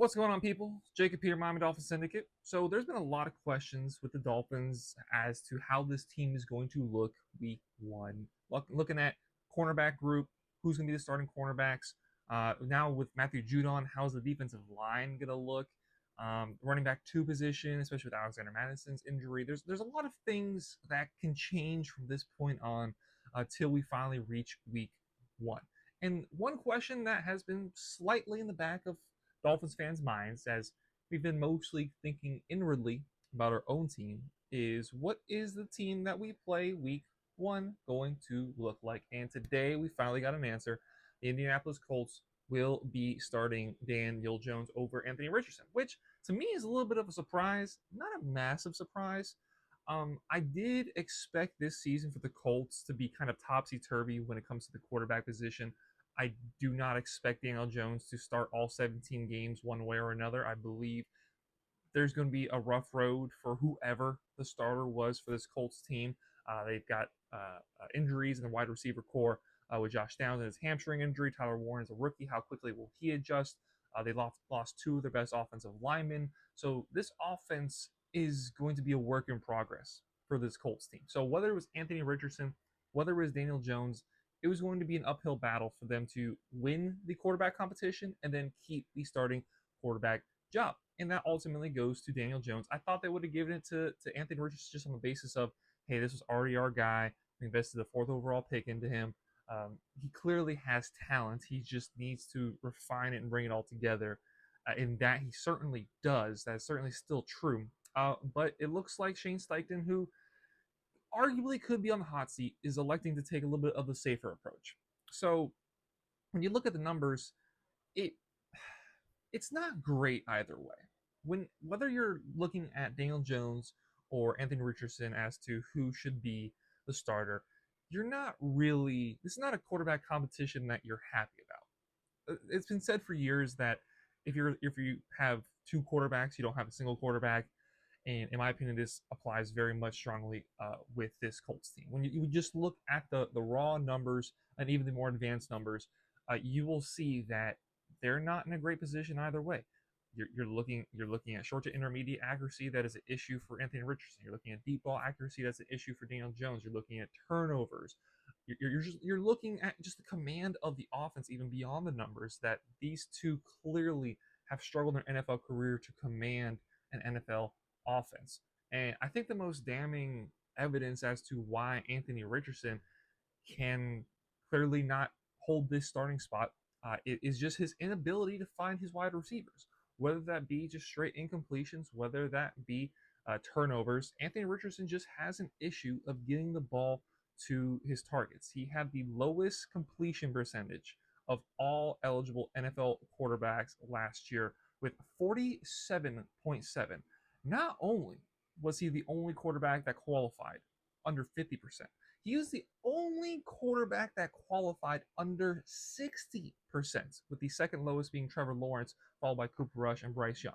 What's going on, people? Jacob here, Miami Dolphins Syndicate. So, there's been a lot of questions with the Dolphins as to how this team is going to look week one. Looking at cornerback group, who's going to be the starting cornerbacks. Now, with Matthew Judon, how's the defensive line going to look? Running back two position, especially with Alexander Madison's injury. There's a lot of things that can change from this point on till we finally reach week one. And one question that has been slightly in the back of Dolphins fans' minds, as we've been mostly thinking inwardly about our own team, is what is the team that we play week one going to look like? And today we finally got an answer. The Indianapolis Colts will be starting Daniel Jones over Anthony Richardson, which to me is a little bit of a surprise, not a massive surprise. I did expect this season for the Colts to be kind of topsy turvy when it comes to the quarterback position. I do not expect Daniel Jones to start all 17 games one way or another. I believe there's going to be a rough road for whoever the starter was for this Colts team. They've got injuries in the wide receiver core with Josh Downs and his hamstring injury. Tyler Warren's a rookie. How quickly will he adjust? They lost two of their best offensive linemen. So this offense is going to be a work in progress for this Colts team. So whether it was Anthony Richardson, whether it was Daniel Jones, it was going to be an uphill battle for them to win the quarterback competition and then keep the starting quarterback job. And that ultimately goes to Daniel Jones. I thought they would have given it to Anthony Richardson just on the basis of, hey, this was already our guy. We invested the fourth overall pick into him. He clearly has talent. He just needs to refine it and bring it all together. And that he certainly does. That's certainly still true. But it looks like Shane Steichen, who arguably could be on the hot seat, is electing to take a little bit of the safer approach. So when you look at the numbers, it it's not great either way. Whether you're looking at Daniel Jones or Anthony Richardson as to who should be the starter, you're not really. This is not a quarterback competition that you're happy about. It's been said for years that if you have two quarterbacks, you don't have a single quarterback. And in my opinion, this applies very much strongly with this Colts team. When you just look at the raw numbers and even the more advanced numbers, you will see that they're not in a great position either way. You're looking at short to intermediate accuracy. That is an issue for Anthony Richardson. You're looking at deep ball accuracy. That's an issue for Daniel Jones. You're looking at turnovers. You're looking at just the command of the offense, even beyond the numbers. That these two clearly have struggled in their NFL career to command an NFL offense. And I think the most damning evidence as to why Anthony Richardson can clearly not hold this starting spot is just his inability to find his wide receivers, whether that be just straight incompletions, whether that be turnovers. Anthony Richardson just has an issue of getting the ball to his targets. He had the lowest completion percentage of all eligible NFL quarterbacks last year with 47.7. Not only was he the only quarterback that qualified under 50%, he was the only quarterback that qualified under 60%, with the second lowest being Trevor Lawrence, followed by Cooper Rush and Bryce Young.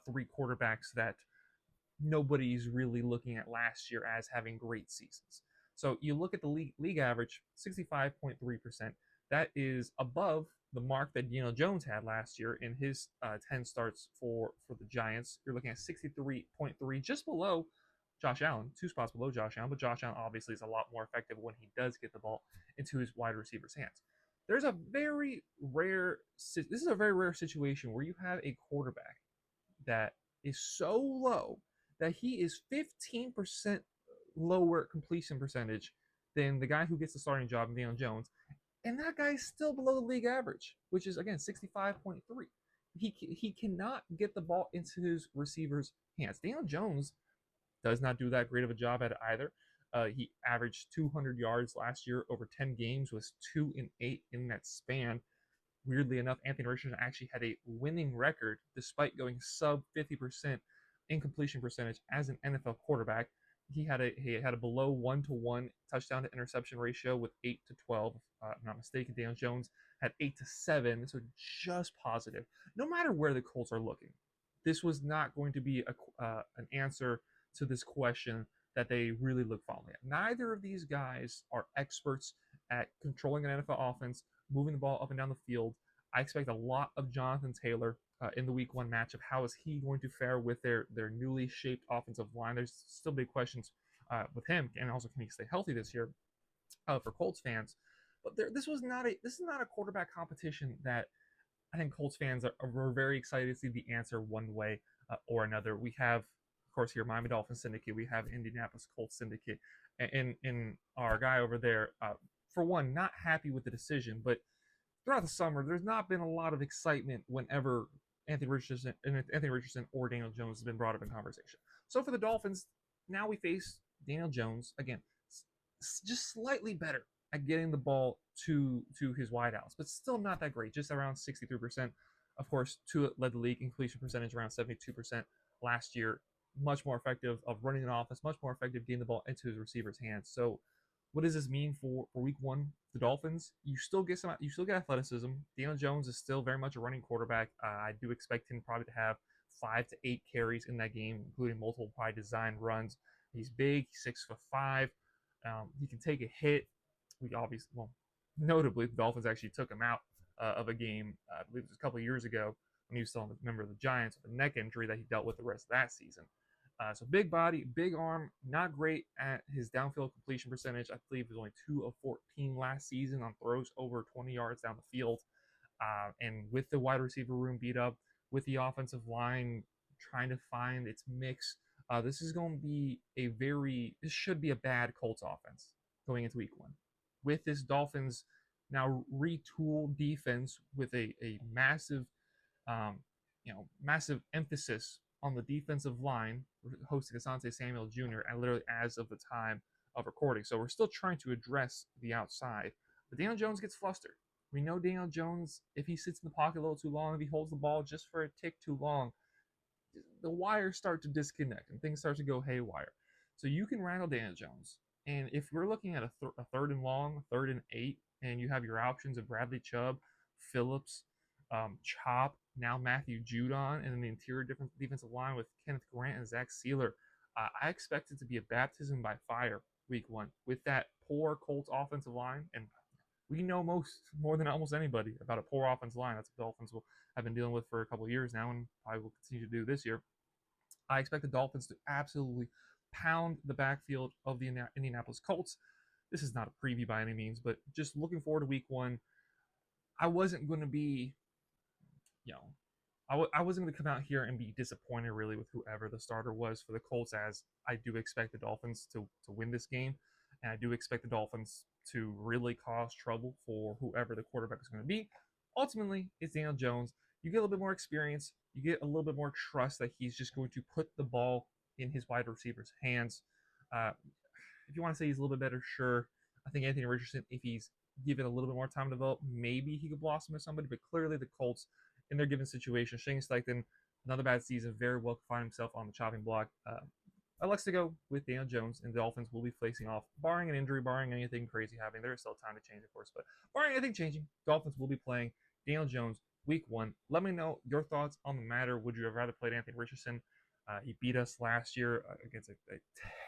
Three quarterbacks that nobody's really looking at last year as having great seasons. So you look at the league average, 65.3%. That is above the mark that Daniel Jones had last year in his 10 starts for the Giants. You're looking at 63.3, just below Josh Allen, two spots below Josh Allen, but Josh Allen obviously is a lot more effective when he does get the ball into his wide receiver's hands. There's a very rare, this is a very rare situation where you have a quarterback that is so low that he is 15% lower completion percentage than the guy who gets the starting job, Daniel Jones, and that guy is still below the league average, which is again 65.3. He cannot get the ball into his receiver's hands. Daniel Jones does not do that great of a job at it either. He averaged 200 yards last year over 10 games, was 2-8 in that span. Weirdly enough, Anthony Richardson actually had a winning record despite going sub 50% incompletion percentage as an NFL quarterback. He had a below 1-to-1 touchdown to interception ratio with 8-12. If I'm not mistaken, Daniel Jones had 8-7, so just positive. No matter where the Colts are looking, this was not going to be an answer to this question that they really look fondly at. Neither of these guys are experts at controlling an NFL offense, moving the ball up and down the field. I expect a lot of Jonathan Taylor in the week one matchup. How is he going to fare with their newly shaped offensive line? There's still big questions with him, and also can he stay healthy this year for Colts fans. But this is not a quarterback competition that I think Colts fans are very excited to see the answer one way or another. We have, of course, here Miami Dolphins Syndicate. We have Indianapolis Colts Syndicate, and in our guy over there, for one, not happy with the decision. But throughout the summer, there's not been a lot of excitement whenever Anthony Richardson or Daniel Jones has been brought up in conversation. So for the Dolphins, now we face Daniel Jones again, just slightly better at getting the ball to his wideouts, but still not that great. Just around 63%. Of course, Tua led the league in completion percentage around 72% last year. Much more effective of running an offense, much more effective getting the ball into his receivers' hands. So, what does this mean for Week One? The Dolphins, you still get athleticism. Daniel Jones is still very much a running quarterback. I do expect him probably to have 5 to 8 carries in that game, including multiple by design runs. He's big, he's 6'5". He can take a hit. Notably, the Dolphins actually took him out of a game, I believe it was a couple of years ago when he was still a member of the Giants with a neck injury that he dealt with the rest of that season. So big body, big arm, not great at his downfield completion percentage. I believe it was only 2 of 14 last season on throws over 20 yards down the field. And with the wide receiver room beat up, with the offensive line trying to find its mix, this should be a bad Colts offense going into week one. With this Dolphins now retooled defense with a massive, massive emphasis on the defensive line, hosting Asante Samuel Jr. and literally as of the time of recording. So we're still trying to address the outside. But Daniel Jones gets flustered. We know Daniel Jones, if he sits in the pocket a little too long, if he holds the ball just for a tick too long, the wires start to disconnect and things start to go haywire. So you can rattle Daniel Jones. And if we're looking at a third and long, 3rd and 8, and you have your options of Bradley Chubb, Phillips, Chop, now Matthew Judon, and then the interior defensive line with Kenneth Grant and Zach Sealer, I expect it to be a baptism by fire week one with that poor Colts offensive line. And we know more than almost anybody about a poor offensive line. That's what the Dolphins have been dealing with for a couple of years now and probably will continue to do this year. I expect the Dolphins to absolutely pound the backfield of the Indianapolis Colts. This is not a preview by any means, but just looking forward to week one. I wasn't going to be, I wasn't going to come out here and be disappointed really with whoever the starter was for the Colts, as I do expect the Dolphins to win this game, and I do expect the Dolphins to really cause trouble for whoever the quarterback is going to be. Ultimately, it's Daniel Jones. You get a little bit more experience. You get a little bit more trust that he's just going to put the ball in his wide receiver's hands. If you want to say he's a little bit better, sure. I think Anthony Richardson, if he's given a little bit more time to develop, maybe he could blossom as somebody. But clearly the Colts, in their given situation, Shane Steichen, another bad season, very well could find himself on the chopping block. I'd like to go with Daniel Jones, and the Dolphins will be facing off, barring an injury, barring anything crazy happening. There is still time to change, of course, but barring anything changing, Dolphins will be playing Daniel Jones week one. Let me know your thoughts on the matter. Would you have rather played Anthony Richardson? He beat us last year against a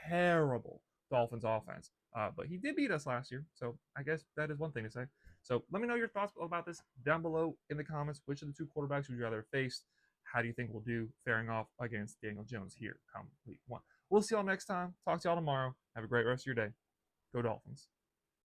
terrible Dolphins offense, but he did beat us last year, so I guess that is one thing to say. So let me know your thoughts about this down below in the comments. Which of the 2 quarterbacks would you rather face? How do you think we'll do faring off against Daniel Jones here come week one? We'll see y'all next time. Talk to y'all tomorrow. Have a great rest of your day. Go Dolphins.